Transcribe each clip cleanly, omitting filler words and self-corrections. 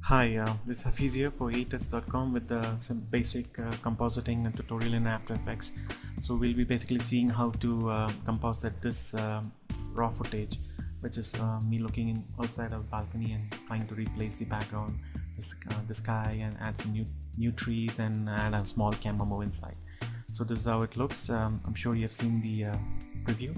Hi, this is Hafiz here for atest.com with some basic compositing and tutorial in After Effects. So we'll be basically seeing how to composite this raw footage, which is me looking in outside of the balcony and trying to replace the background, the sky, and add some new trees and add a small camera move inside. So this is how it looks. I'm sure you have seen the preview.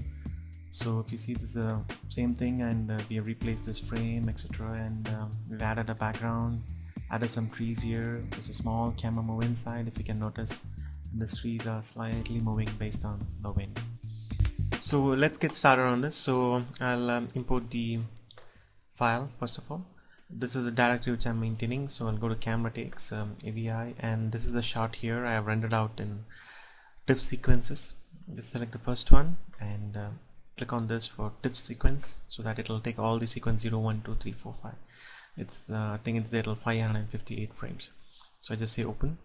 So if you see this same thing, and we have replaced this frame, etc., and we've added a background, added some trees here. There's a small camera move inside, if you can notice, and the trees are slightly moving based on the wind. So let's get started on this. So I'll import the file first of all. This is the directory which I'm maintaining, so I'll go to camera takes, AVI, and this is the shot here I have rendered out in TIFF sequences. Just select the first one and click on this for TIFF sequence, so that it'll take all the sequence 0, 1, 2, 3, 4, 5. It's I think it's there till 558 frames. So I just say open.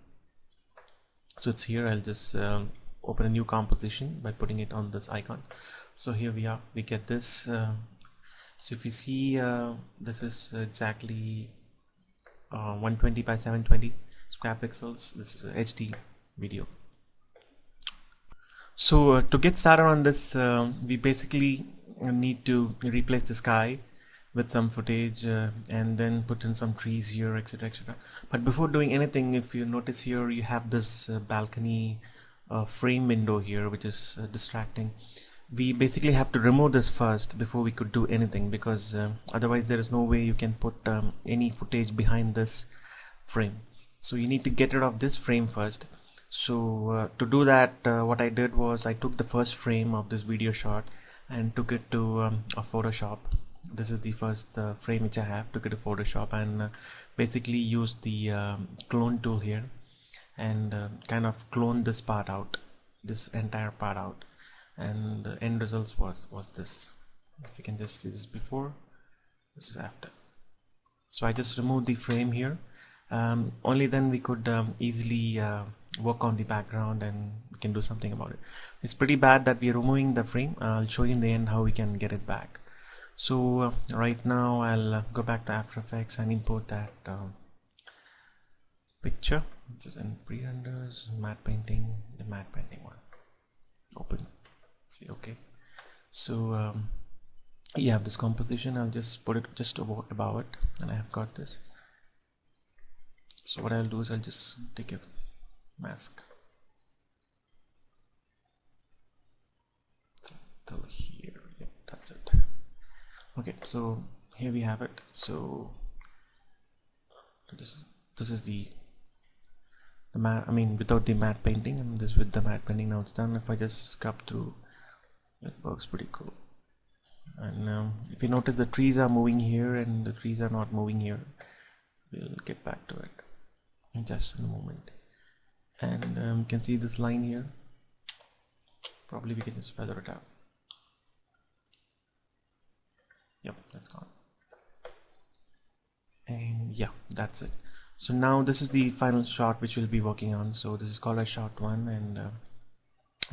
So it's here. I'll just open a new composition by putting it on this icon. So here we are. We get this. So if you see, this is exactly 120 by 720 square pixels. This is a HD video. So to get started on this, we basically need to replace the sky with some footage and then put in some trees here, etc., etc. But before doing anything, if you notice here, you have this balcony frame window here, which is distracting. We basically have to remove this first before we could do anything, because otherwise there is no way you can put any footage behind this frame. So you need to get rid of this frame first. So to do that, what I did was I took the first frame of this video shot and took it to a Photoshop. This is the first frame which I have. Took it to Photoshop and basically used the clone tool here and kind of clone this part out, this entire part out, and the end results was this. If you can just see this before, this is after. So I just removed the frame here. Only then we could easily work on the background and we can do something about it. It's pretty bad that we are removing the frame. I'll show you in the end how we can get it back. So right now I'll go back to After Effects and import that picture. This is in pre-renders, matte painting, the matte painting one. Open. See, okay. So you have this composition. I'll just put it just above it, and I have got this. So what I'll do is I'll just take a mask till here. Yep, that's it. Okay, so here we have it. So this is the matte, I mean without the matte painting, and this with the matte painting. Now it's done. If I just scrub through, it works pretty cool. And if you notice, the trees are moving here and the trees are not moving here. We'll get back to it in just a moment. And you can see this line here. Probably we can just feather it out. Yep, that's gone. And yeah, that's it. So now this is the final shot which we'll be working on. So this is called a shot one, and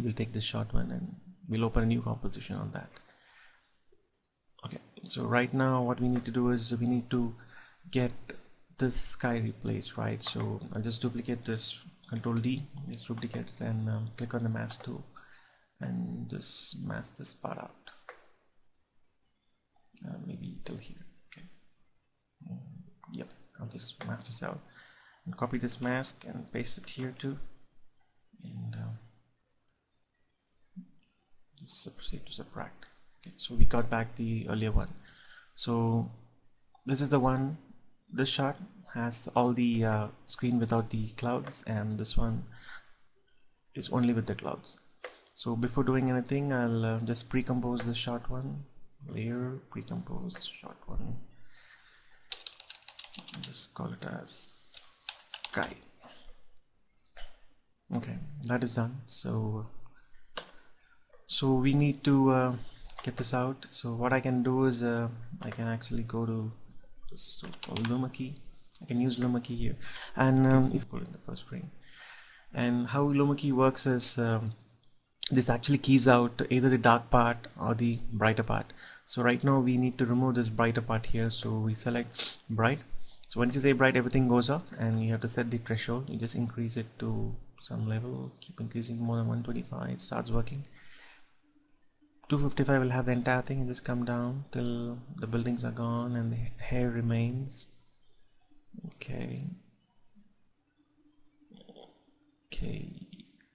we'll take this shot one and we'll open a new composition on that. Okay, so right now what we need to do is we need to get this sky replaced, right? So I'll just duplicate this, Control D, just duplicate it, and click on the mask tool and just mask this part out, maybe till here. Okay, yep, I'll just mask this out and copy this mask and paste it here too, and just proceed to subtract. Okay, so we got back the earlier one. So this is the one. This shot has all the screen without the clouds, and this one is only with the clouds. So before doing anything, I'll just pre-compose the shot one, layer, pre-compose shot one, just call it as sky. Okay, that is done. So we need to get this out. So what I can do is I can actually go to so-called Luma key. I can use Luma key here, and if you put in the first frame, and how Luma key works is this actually keys out either the dark part or the brighter part. So right now we need to remove this brighter part here, so we select bright. So once you say bright, everything goes off, and you have to set the threshold. You just increase it to some level, keep increasing more than 125, it starts working. 255 will have the entire thing, and just come down till the buildings are gone and the hair remains. Okay,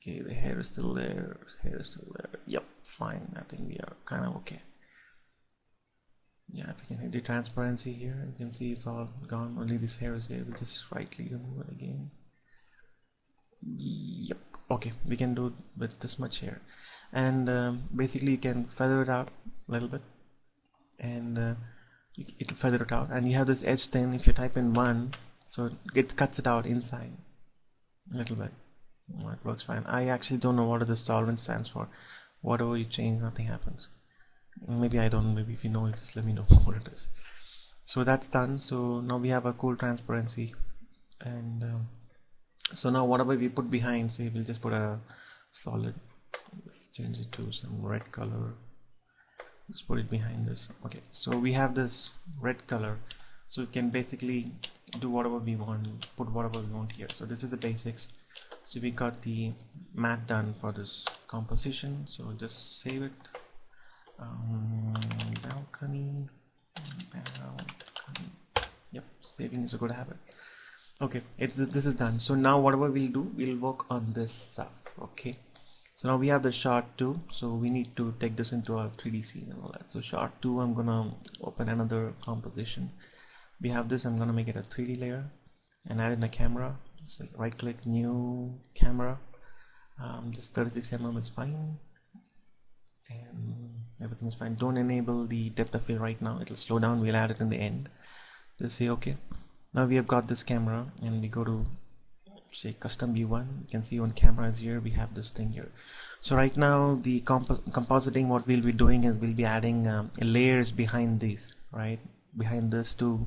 the hair is still there, yep, fine. I think we are kind of okay. Yeah, if you can hit the transparency here, you can see it's all gone, only this hair is here. We'll just rightly remove it again. Yep, okay, we can do with this much here. And basically you can feather it out a little bit, and it'll feather it out, and you have this edge thin. If you type in 1, so it cuts it out inside a little bit. It works fine. I actually don't know what this tolerance stands for. Whatever you change, nothing happens. Maybe I don't. Maybe if you know, just let me know what it is. So that's done. So now we have a cool transparency, and so now whatever we put behind, say we'll just put a solid. Let's change it to some red color. Let's put it behind this. Okay, so we have this red color, so we can basically do whatever we want, put whatever we want here. So this is the basics. So we got the matte done for this composition, so just save it. Balcony. Yep, saving is a good habit. Okay, this is done. So now whatever we'll do, we'll work on this stuff. Okay, so now we have the shot 2, so we need to take this into our 3D scene and all that. So shot 2, I'm gonna open another composition. We have this. I'm gonna make it a 3D layer and add in a camera. So right click, new camera. Just 36mm is fine, and everything is fine. Don't enable the depth of field right now, it'll slow down. We'll add it in the end. Just say okay. Now we have got this camera, and we go to say custom view 1. You can see one camera is here, we have this thing here. So right now the compositing, what we'll be doing is we'll be adding layers behind these, right behind this to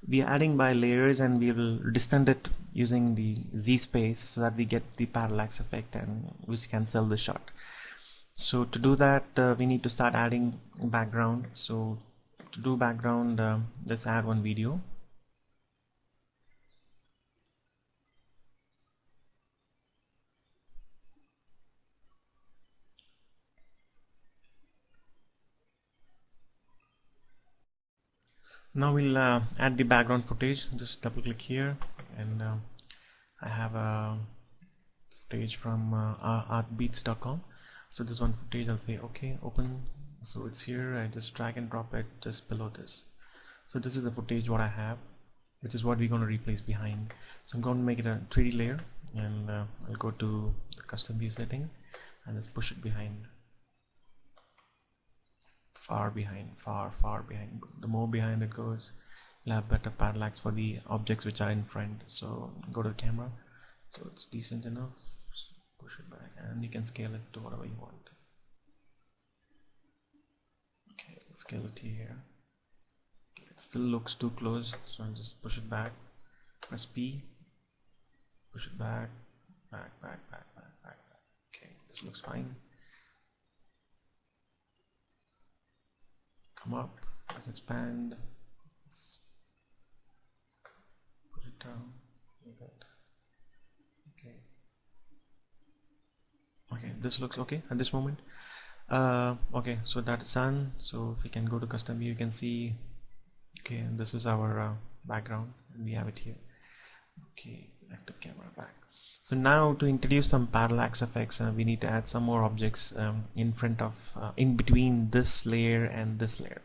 we are adding by layers, and we will distend it using the Z space so that we get the parallax effect and which cancel the shot. So to do that, we need to start adding background. So to do background, let's add one video. Now we'll add the background footage. Just double click here, and I have a footage from artbeats.com. So this one footage, I'll say okay, open. So it's here. I just drag and drop it just below this. So this is the footage what I have, which is what we're going to replace behind. So I'm going to make it a 3D layer, and I'll go to the custom view setting and just push it behind. Far behind. The more behind it goes, you'll have better parallax for the objects which are in front. So go to the camera, so it's decent enough. So push it back, and you can scale it to whatever you want. Okay, let's scale it to here. Okay, it still looks too close, so I'll just push it back. Press P, push it back. Okay, this looks fine. Come up, let's expand, let's push it down a bit. Okay, this looks okay at this moment. Okay, so that's done. So if we can go to custom view, you can see, okay, this is our background, and we have it here. Okay, active camera back. So now to introduce some parallax effects, we need to add some more objects in front of in between this layer and this layer.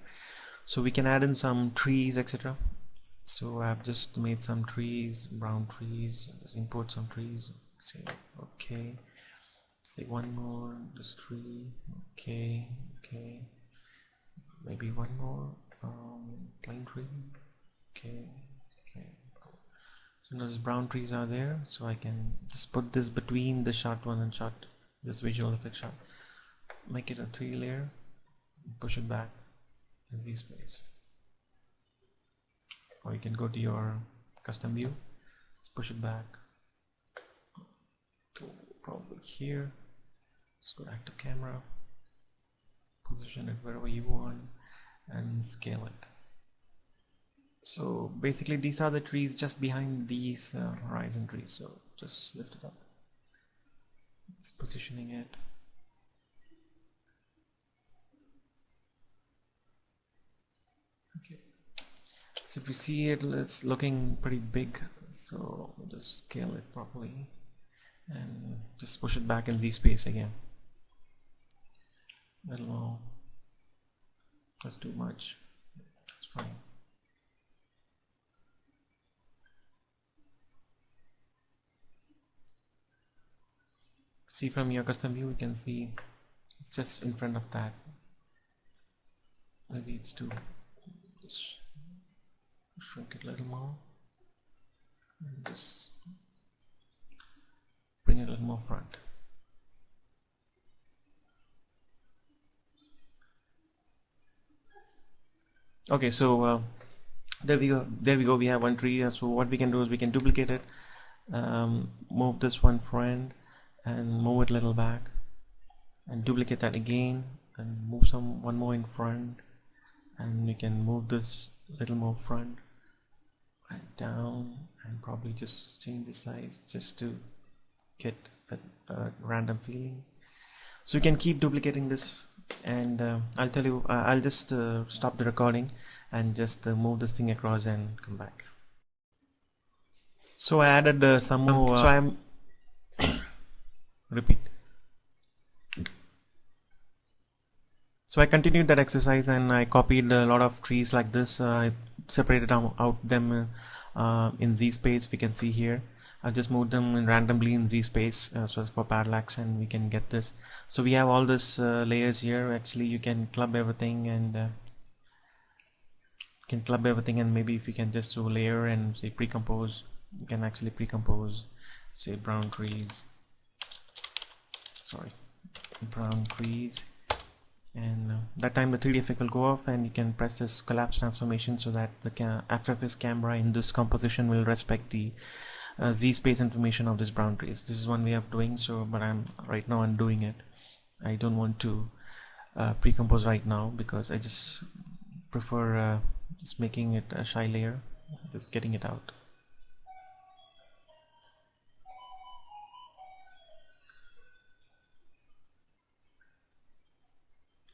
So we can add in some trees, etc. So I've just made some trees, brown trees. Just import some trees. Say okay. Say one more, this tree. Okay, maybe one more plain tree. Okay, cool. So now these brown trees are there, so I can just put this between the shot 1 and shot, this visual effect shot. Make it a 3 layer, push it back in Z space. Or you can go to your custom view, just push it back to probably here. Just go to active camera, position it wherever you want, and scale it. So basically these are the trees just behind these horizon trees, so just lift it up, just positioning it. Okay, so if you see it, it's looking pretty big, so we'll just scale it properly and just push it back in Z space again. A little more, that's too much, that's fine. See from your custom view, you can see it's just in front of that. Maybe it's too, just shrink it a little more and just bring it a little more front. Okay, so there we go, we have one tree. So what we can do is we can duplicate it, move this one friend and move it a little back, and duplicate that again and move one more in front, and we can move this little more front and down, and probably just change the size just to get a random feeling. So you can keep duplicating this, and I'll tell you, I'll just stop the recording and just move this thing across and come back. So I added some more, so I'm repeat. So I continued that exercise and I copied a lot of trees like this. I separated out them in Z space. We can see here. I just moved them randomly in Z space, so for parallax, and we can get this. So we have all this layers here. Actually, you can club everything and maybe if you can just do layer and say pre-compose, you can actually pre-compose, say brown trees. Sorry, brown trees. And that time the 3D effect will go off, and you can press this collapse transformation so that the After Effects camera in this composition will respect the Z space information of this brown trees. This is one way of doing so, but right now I'm doing it. I don't want to pre-compose right now because I just prefer just making it a shy layer, just getting it out.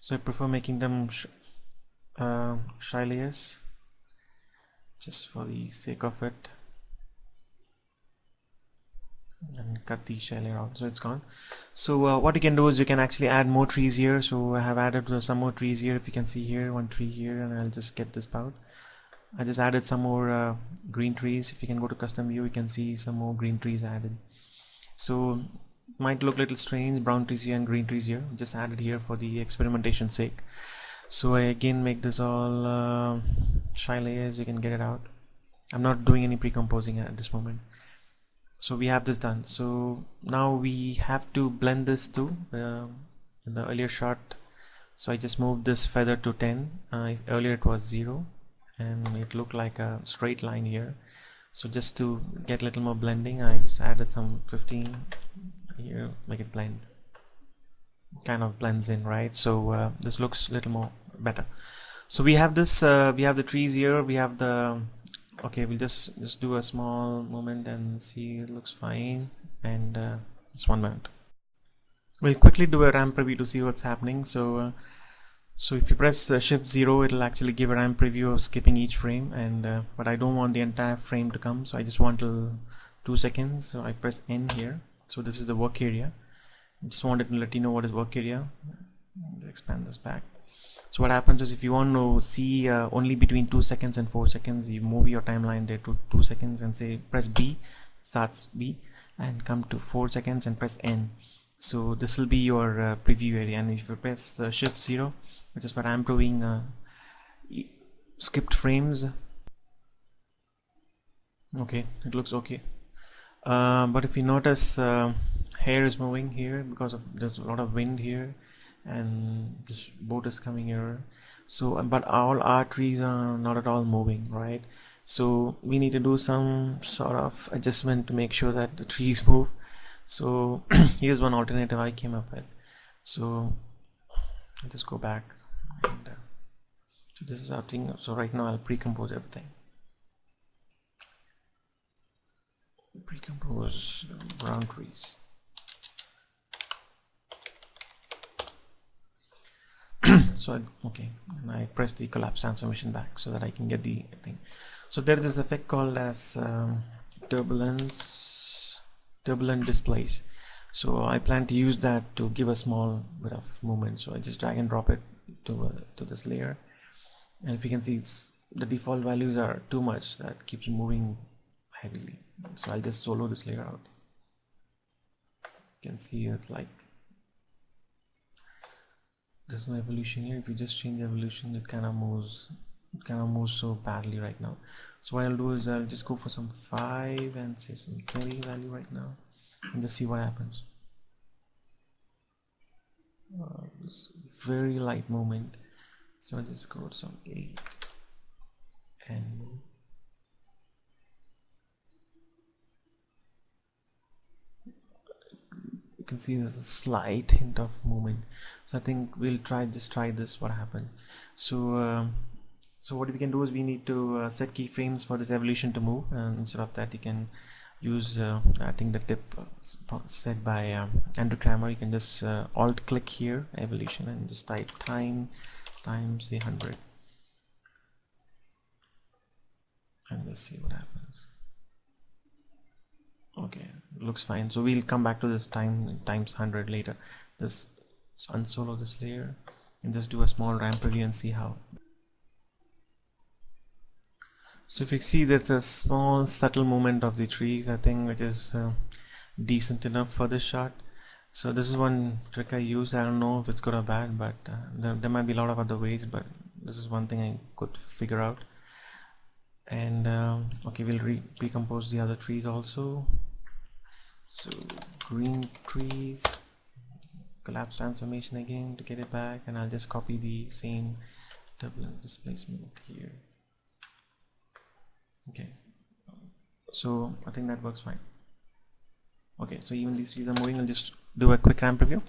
So I prefer making them shy layers just for the sake of it, and cut the shy layer out, so it's gone. So what you can do is you can actually add more trees here. So I have added some more trees here. If you can see here, one tree here, and I'll just get this out. I just added some more green trees. If you can go to custom view, you can see some more green trees added. So might look a little strange, brown trees here and green trees here, just added here for the experimentation sake. So I again make this all shy layers. You can get it out. I'm not doing any pre-composing at this moment. So we have this done. So now we have to blend this too in the earlier shot. So I just moved this feather to 10. Earlier it was 0 and it looked like a straight line here. So just to get a little more blending, I just added some 15 here, make it blend, kind of blends in, right? So this looks a little more better. So we have this, we have the trees here, we have the, okay, we'll just do a small movement and see, it looks fine. And just 1 minute. We'll quickly do a ramp preview to see what's happening. So so if you press shift 0, it'll actually give a ramp preview of skipping each frame, and but I don't want the entire frame to come, so I just want till 2 seconds. So I press N here. So this is the work area. I just wanted to let you know what is work area. Expand this back. So what happens is, if you want to see only between 2 seconds and 4 seconds, you move your timeline there to 2 seconds and say press B, it starts B, and come to 4 seconds and press N. So this will be your preview area. And if you press shift 0, which is what I'm doing, skipped frames, okay, it looks okay. But if you notice, hair is moving here because of there's a lot of wind here, and this boat is coming here. So but all our trees are not at all moving, right? So we need to do some sort of adjustment to make sure that the trees move. So here's one alternative I came up with. So I'll just go back, and so this is our thing. So right now I'll pre-compose everything. Compose brown trees. So and I press the collapse transformation back so that I can get the thing. So there is this effect called as turbulent displace. So I plan to use that to give a small bit of movement. So I just drag and drop it to this layer, and if you can see, the default values are too much, that keeps moving heavily. So I'll just solo this layer out. You can see it's like there's no evolution here. If you just change the evolution, it kind of moves so badly right now. So what I'll do is I'll just go for some 5 and say some 20 value right now, and just see what happens. This very light movement. So I'll just go to some 8 and you can see there's a slight hint of movement. So I think we'll try this, what happened. So so what we can do is we need to set keyframes for this evolution to move, and instead of that you can use I think the tip set by Andrew Kramer. You can just alt click here, evolution, and just type time times say 100 and just see what happens. Okay, looks fine. So we'll come back to this times 100 later. Just unsolo this layer and just do a small ramp preview and see how. So if you see, there's a small subtle movement of the trees, I think, which is decent enough for this shot. So this is one trick I use. I don't know if it's good or bad, but there might be a lot of other ways, but this is one thing I could figure out. And okay, we'll recompose the other trees also. So green trees, collapse transformation again to get it back, and I'll just copy the same turbulent displacement here. Okay, so I think that works fine. Okay, so even these trees are moving. I'll just do a quick ramp preview.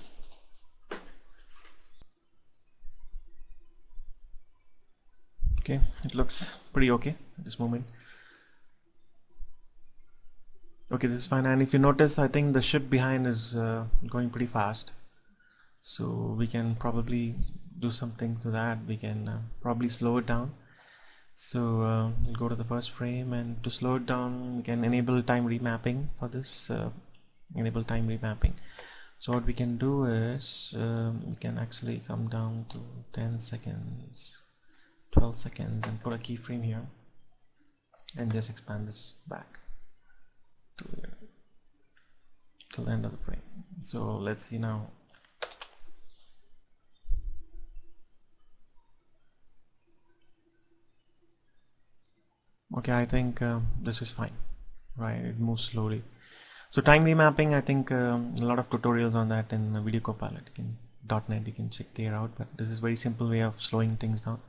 Okay, it looks pretty okay at this moment. Okay, this is fine. And if you notice, I think the ship behind is going pretty fast, so we can probably do something to that. We can probably slow it down. So we'll go to the first frame, and to slow it down we can enable time remapping for this. Enable time remapping. So what we can do is we can actually come down to 10 seconds, 12 seconds, and put a keyframe here and just expand this back to there till the end of the frame. So let's see now. Okay, I think this is fine, right? It moves slowly. So time remapping, I think a lot of tutorials on that in Video Copilot. .NET, you can check there out, but this is very simple way of slowing things down.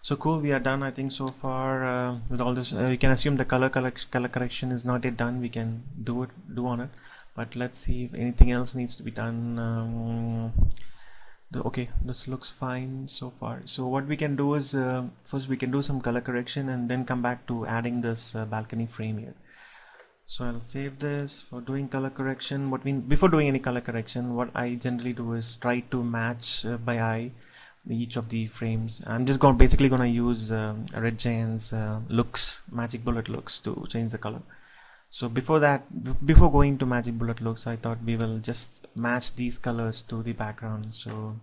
So cool, we are done. I think so far with all this. You can assume the color correction is not yet done. We can do on it, but let's see if anything else needs to be done. Okay, this looks fine so far. So what we can do is first we can do some color correction and then come back to adding this balcony frame here. So I'll save this for doing color correction. Before doing any color correction, what I generally do is try to match by eye each of the frames. I'm just basically gonna use Red Giant's looks, magic bullet looks, to change the color. So before going to magic bullet looks, I thought we will just match these colors to the background. So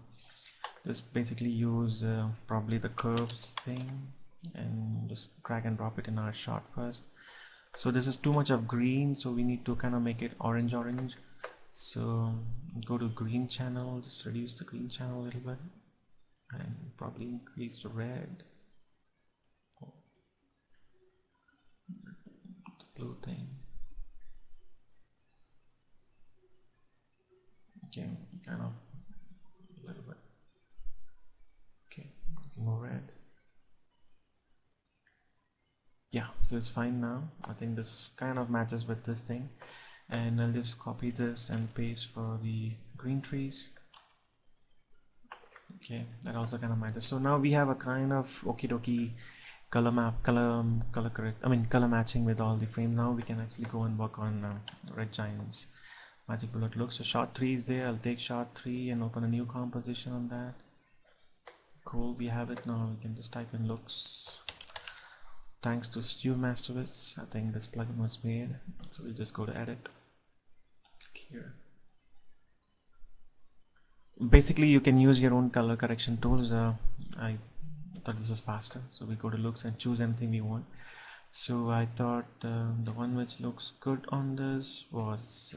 just basically use probably the curves thing and just drag and drop it in our shot first. So this is too much of green, so we need to kind of make it orange. So go to green channel, just reduce the green channel a little bit and probably increase the red. The blue thing. Okay, kind of a little bit. Okay, more red. Yeah, so it's fine now. I think this kind of matches with this thing, and I'll just copy this and paste for the green trees. Okay, that also kind of matches. So now we have a kind of okie dokie color correct, I mean color matching with all the frame. Now we can actually go and work on Red Giant's magic bullet look. So shot 3 is there. I'll take shot 3 and open a new composition on that. Cool, we have it now. We can just type in looks. Thanks to Stu Masterwitz, I think this plugin was made. So we'll just go to edit, click here. Basically you can use your own color correction tools. I thought this was faster, so we go to looks and choose anything we want. So I thought the one which looks good on this was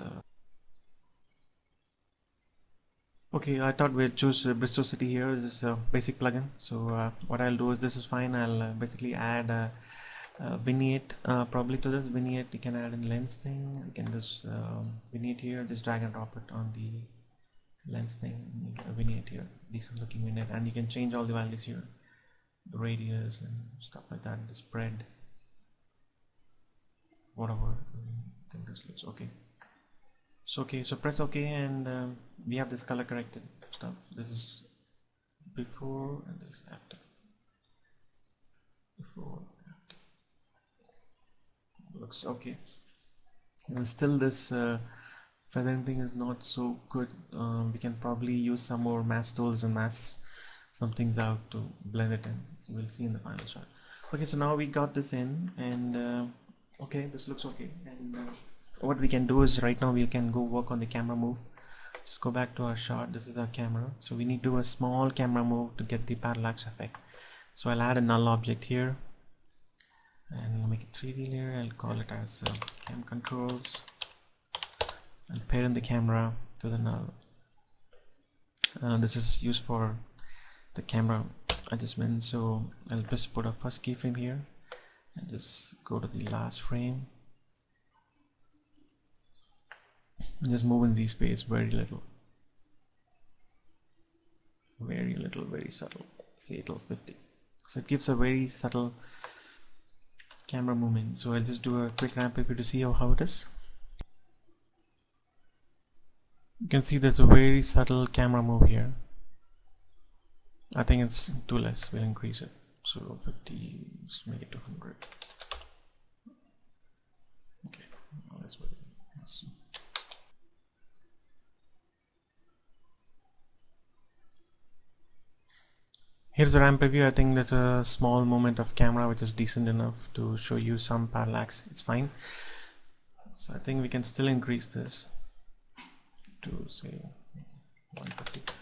okay, I thought we'll choose Bristol City here. This is a basic plugin. So what I'll do is, this is fine. I'll basically add a vignette probably to this vignette. You can add in lens thing. You can just vignette here, just drag and drop it on the lens thing. You get a vignette here, decent looking vignette, and you can change all the values here, the radius and stuff like that, the spread, whatever. I think this looks okay. So okay, so press OK, and we have this color corrected stuff. This is before and this is after. Before, after. Looks okay. And still this feathering thing is not so good. We can probably use some more mask tools and mask some things out to blend it in. So we'll see in the final shot. Okay, so now we got this in, and okay, this looks okay. And what we can do is, right now we can go work on the camera move. Just go back to our shot. This is our camera, so we need to do a small camera move to get the parallax effect. So I'll add a null object here and make it 3D layer. I'll call it as cam controls. I'll parent the camera to the null. This is used for the camera adjustment. So I'll just put a first keyframe here and just go to the last frame. Just move in Z space very little, very subtle. Say till 50. So it gives a very subtle camera movement. So I'll just do a quick ramp preview to see how it is. You can see there's a very subtle camera move here. I think it's too less. We'll increase it. So 50, let's make it to 100. Okay, now let's wait. Let's see. Here's a ramp preview. I think there's a small moment of camera which is decent enough to show you some parallax. It's fine. So I think we can still increase this to say 150.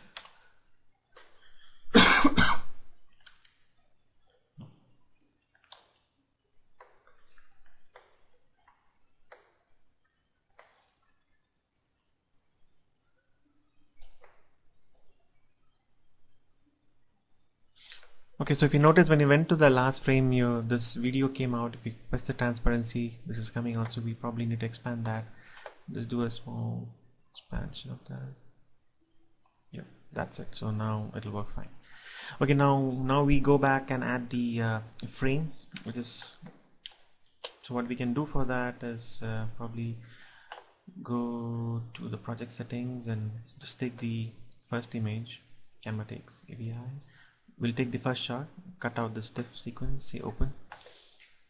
Okay, so if you notice, when you went to the last frame, this video came out. If you press the transparency, this is coming out, so we probably need to expand that. Just do a small expansion of that. Yep, that's it. So now it'll work fine. Okay, now we go back and add the frame, which is, so what we can do for that is probably go to the project settings and just take the first image. Camera takes AVI. We'll take the first shot, cut out the stiff sequence, say open.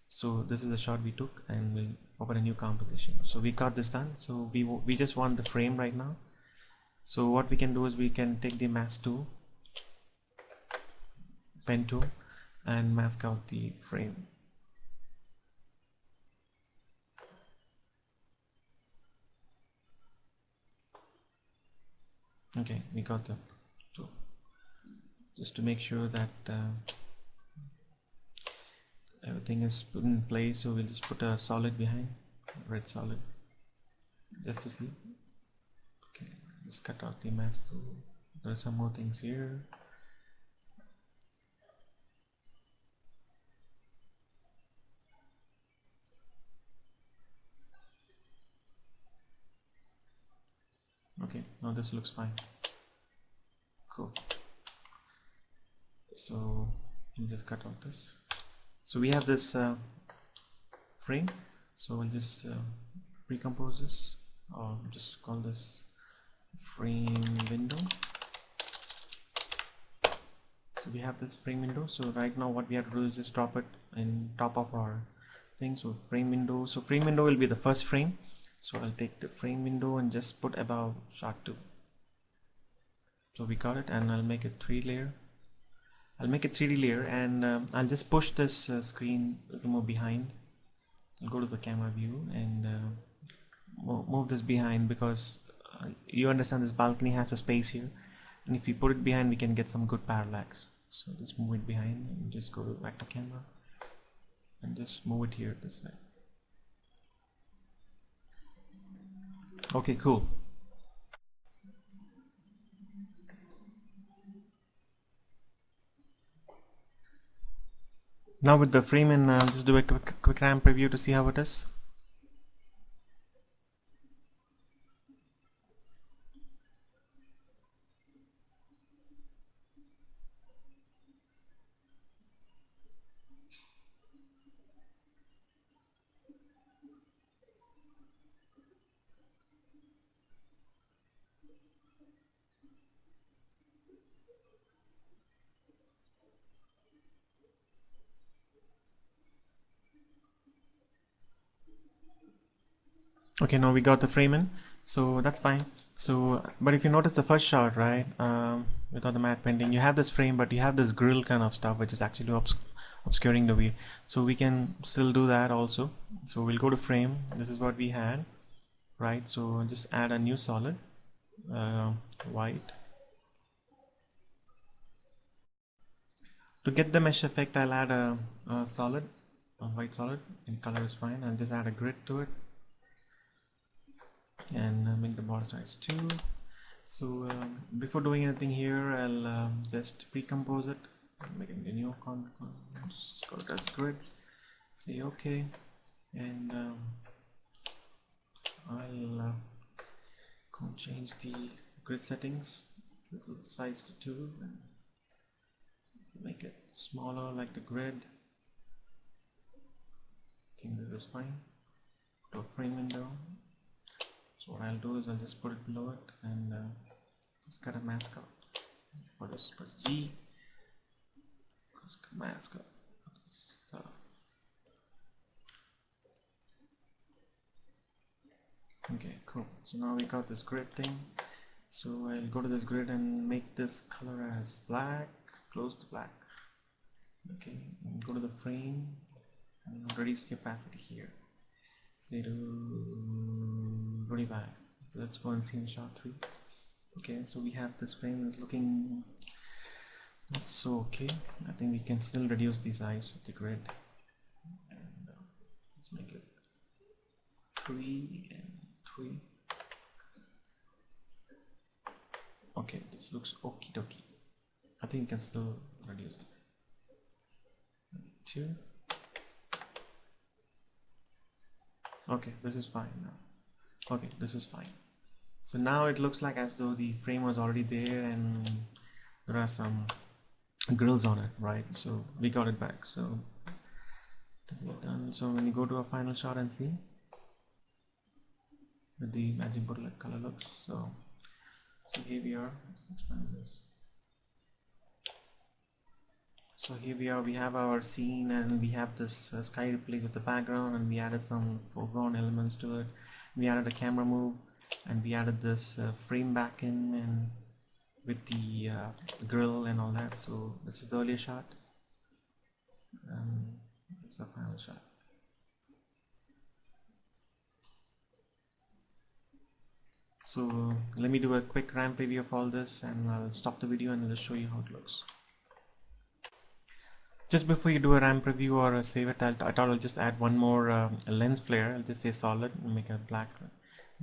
So this is the shot we took, and we'll open a new composition. So we got this done. So we just want the frame right now. So what we can do is we can take the mask tool, pen tool, and mask out the frame. Okay, we got the tool. Just to make sure that everything is put in place, so we'll just put a solid behind, red solid, just to see. Okay, just cut out the mask tool. There are some more things here. Okay, now this looks fine. Cool. So we'll just cut out this. So we have this frame. So we'll just recompose this, or just call this frame window. So we have this frame window. So right now what we have to do is just drop it in top of our thing. So frame window, so frame window will be the first frame. So I'll take the frame window and just put above shot 2. So we got it, and I'll make it 3 layer. I'll make it 3D layer, and I'll just push this screen a little more behind. I'll go to the camera view and move this behind, because you understand this balcony has a space here, and if you put it behind we can get some good parallax. So just move it behind and just go to back to camera and just move it here this side. Okay, cool. Now with the frame in, just do a quick RAM preview to see how it is. Okay, now we got the frame in, so that's fine. So, but if you notice the first shot, right, without the matte painting, you have this frame, but you have this grill kind of stuff, which is actually obscuring the view. So we can still do that also. So we'll go to frame. This is what we had, right? So just add a new solid, white. To get the mesh effect, I'll add a solid, a white solid, and color is fine. I'll just add a grid to it, and make the border size 2. So before doing anything here, I'll just pre-compose it, make a new call it as grid, say okay, and I'll go and change the grid settings. This is size to 2 and make it smaller like the grid. I think this is fine. Go frame window. So what I'll do is I'll just put it below it and just cut a mask out. For this, press G, just cut mask out stuff. Okay, cool. So now we got this grid thing. So I'll go to this grid and make this color as black, close to black. Okay, and go to the frame and reduce the opacity here. Say to 25. So let's go and see in shot 3. Okay, so we have this frame is looking not so okay. I think we can still reduce the size of the grid, and let's make it 3 and 3. Okay, this looks okie dokie. I think we can still reduce it. 2. Okay, this is fine now. Okay, this is fine. So now it looks like as though the frame was already there and there are some grills on it, right? So we got it back. So we're done. So when you go to a final shot and see with the magic bullet color looks, so here we are. Let's expand this. So here we are, we have our scene, and we have this sky replay with the background, and we added some foreground elements to it. We added a camera move, and we added this frame back in, and with the grill and all that. So this is the earlier shot, this is the final shot. So let me do a quick RAM preview of all this, and I'll stop the video and I'll just show you how it looks. Just before you do a RAM preview or save it, I thought I'll just add one more lens flare. I'll just say solid and make it black.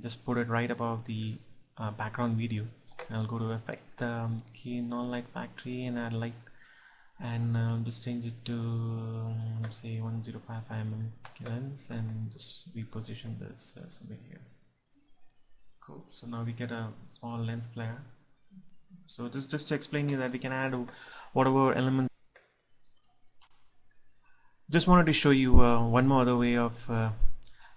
Just put it right above the background video. I'll go to effect, key non-light factory, and add light, and just change it to say 1055 mm lens, and just reposition this somewhere here. Cool. So now we get a small lens flare. So just to explain you that we can add whatever elements. Just wanted to show you one more other way of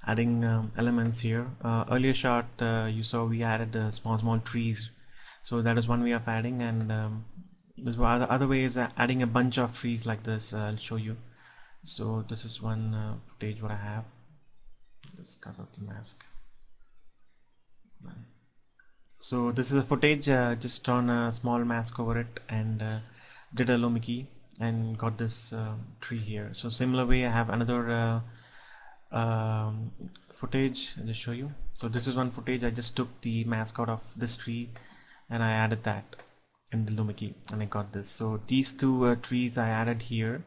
adding elements here. Earlier shot you saw we added small trees, so that is one way of adding, and This other way is adding a bunch of trees like this. I'll show you. So this is one footage what I have. Let's cut out the mask. So this is a footage, just on a small mask over it, and did a Lumi key and got this tree here. So similar way I have another footage. I'll just show you. So this is one footage. I just took the mask out of this tree and I added that in the Lumi key and I got this. So these two trees I added here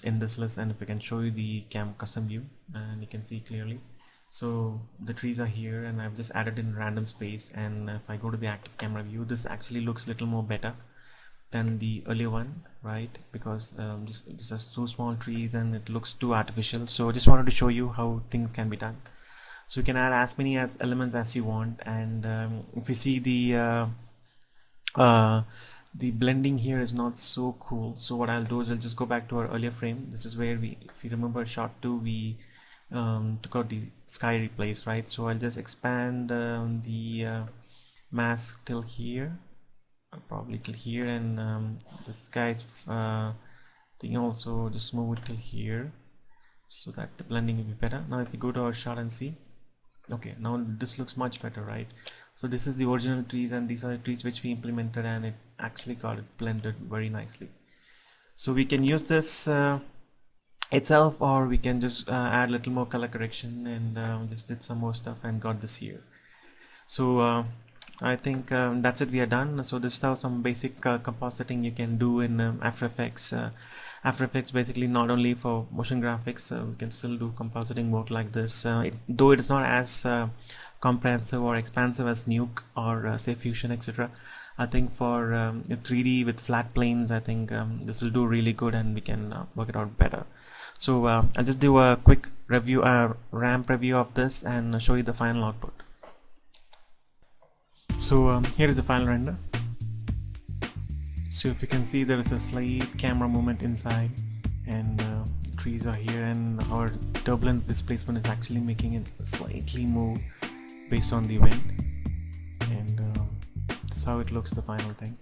in this list, and if I can show you the custom view, and you can see clearly. So the trees are here and I've just added in random space, and if I go to the active camera view, this actually looks a little more better than the earlier one, right? Because this has two small trees and it looks too artificial. So I just wanted to show you how things can be done. So you can add as many elements as you want, and if you see the blending here is not so cool. So what I'll do is I'll just go back to our earlier frame. This is where we, if you remember shot 2, we took out the sky replace, right? So I'll just expand the mask till here, probably till here, and the sky's thing also just move it till here so that the blending will be better. Now if you go to our shot and see, okay, now this looks much better, right? So this is the original trees and these are the trees which we implemented, and it actually got it blended very nicely. So we can use this itself, or we can just add a little more color correction, and just did some more stuff and got this here. So I think that's it, we are done. So this is how some basic compositing you can do in After Effects. After Effects basically not only for motion graphics, we can still do compositing work like this, though it is not as comprehensive or expansive as Nuke or say Fusion, etc. I think for 3D with flat planes, I think this will do really good and we can work it out better. So I'll just do a quick review, ramp review of this, and show you the final output. So here is the final render. So if you can see, there is a slight camera movement inside, and trees are here, and our turbulence displacement is actually making it slightly move based on the wind, and that's how it looks, the final thing.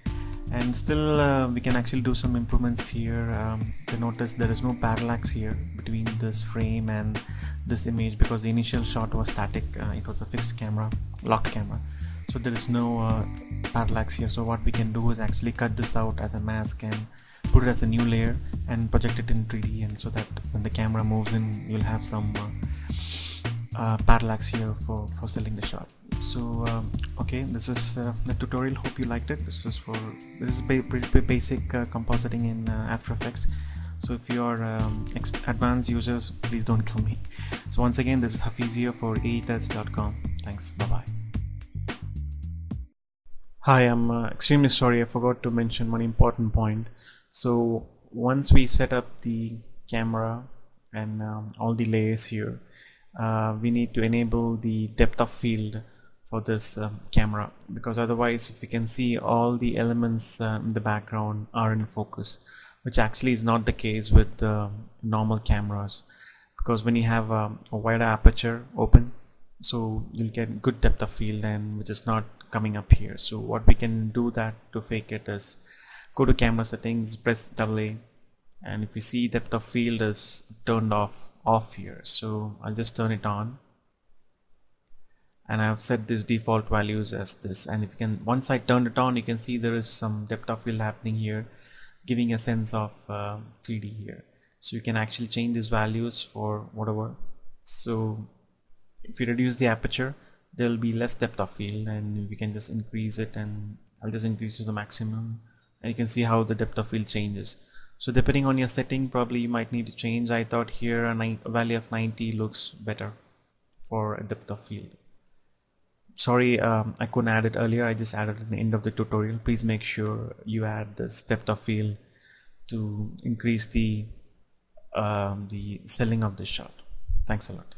And still we can actually do some improvements here. If you notice, there is no parallax here between this frame and this image, because the initial shot was static. It was a fixed camera, locked camera, so there is no parallax here. So what we can do is actually cut this out as a mask and put it as a new layer and project it in 3D, and so that when the camera moves in, you'll have some parallax here for selling the shot. So okay, this is the tutorial. Hope you liked it. This is pretty basic compositing in After Effects. So if you are advanced users, please don't kill me. So once again, this is Hafiz here for AETELS.com. Thanks, bye bye. Hi, I'm extremely sorry, I forgot to mention one important point. So once we set up the camera and all the layers here, we need to enable the depth of field for this camera, because otherwise, if you can see, all the elements in the background are in focus, which actually is not the case with normal cameras, because when you have a wider aperture open, so you'll get good depth of field, and which is not coming up here. So what we can do that to fake it is go to camera settings, press AA, and if you see, depth of field is turned off here. So I'll just turn it on, and I've set this default values as this, and if you can, once I turn it on, you can see there is some depth of field happening here, giving a sense of 3D here. So you can actually change these values for whatever. So if you reduce the aperture, there will be less depth of field, and we can just increase it, and I'll just increase to the maximum, and you can see how the depth of field changes. So depending on your setting, probably you might need to change. I thought here a value of 90 looks better for a depth of field. Sorry, I couldn't add it earlier. I just added it at the end of the tutorial. Please make sure you add this depth of field to increase the selling of this shot. Thanks a lot.